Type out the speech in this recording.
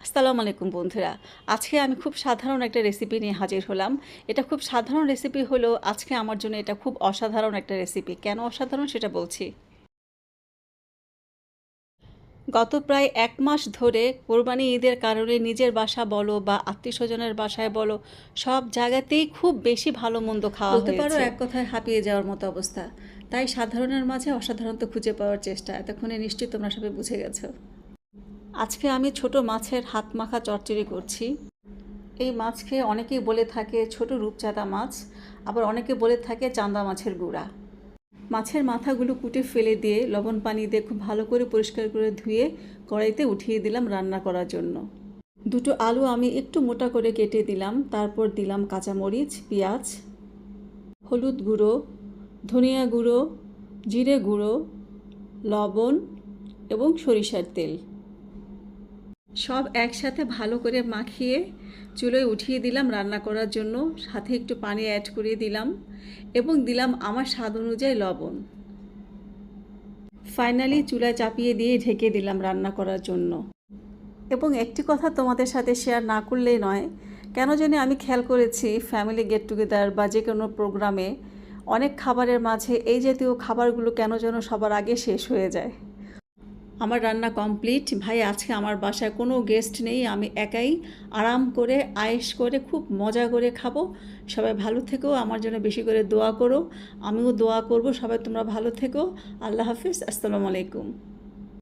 আসসালামু আলাইকুম বন্ধুরা। আজকে আমি খুব সাধারণ একটা রেসিপি নিয়ে হাজির হলাম। এটা খুব সাধারণ রেসিপি হলেও আজকে আমার জন্য এটা খুব অসাধারণ একটা রেসিপি। কেন অসাধারণ সেটা বলছি। গত প্রায় ১ মাস ধরে কোরবানি ঈদের কারণে নিজের বাসা বলো বা আত্মীয়স্বজনের বাসায় বলো, সব জায়গাতেই খুব বেশি ভালো মন্দ খাওয়া হয়েছে। বলতে পারো এক কথায় হাঁপিয়ে যাওয়ার মতো অবস্থা। তাই সাধারণের মাঝে অসাধারণ তো খুঁজে পাওয়ার চেষ্টা। এতক্ষণে নিশ্চয়ই তোমরা সবাই বুঝে গেছো। আজকে আমি ছোট মাছের হাত মাখা চচ্চড়ি করছি। এই মাছকে অনেকেই বলে থাকে ছোট রূপচাঁদা মাছ, আবার অনেকে বলে থাকে চান্দা মাছের গুঁড়া। মাছের মাথাগুলো কুটে ফেলে দিয়ে লবণ পানি দিয়ে খুব ভালো করে পরিষ্কার করে ধুয়ে কড়াইতে উঠিয়ে দিলাম রান্না করার জন্য। দুটো আলু আমি একটু মোটা করে কেটে দিলাম, তারপর দিলাম কাঁচামরিচ, পেঁয়াজ, হলুদ গুঁড়ো, ধনিয়া গুঁড়ো, জিরে গুঁড়ো, লবণ এবং সরিষার তেল। সব একসাথে ভালো করে মাখিয়ে চুলোয় উঠিয়ে দিলাম রান্না করার জন্য। সাথে একটু পানি অ্যাড করে দিলাম এবং দিলাম আমার স্বাদ অনুযায়ী লবণ। ফাইনালি চুলায় চাপিয়ে দিয়ে ঢেকে দিলাম রান্না করার জন্য। এবং একটি কথা তোমাদের সাথে শেয়ার না করলেই নয়, কেন জানি আমি খেয়াল করেছি ফ্যামিলি গেট টুগেদার বা যে কোনো প্রোগ্রামে অনেক খাবারের মাঝে এই জাতীয় খাবারগুলো কেন যেন সবার আগে শেষ হয়ে যায়। আমার রান্না কমপ্লিট। ভাই আজকে আমার বাসায় কোনো গেস্ট নেই, আমি একাই আরাম করে আয়েশ করে খুব মজা করে খাবো। সবাই ভালো থেকো, আমার জন্য বেশি করে দোয়া করো, আমিও দোয়া করব। সবাই তোমরা ভালো থেকো। আল্লাহ হাফিজ। আসসালামু আলাইকুম।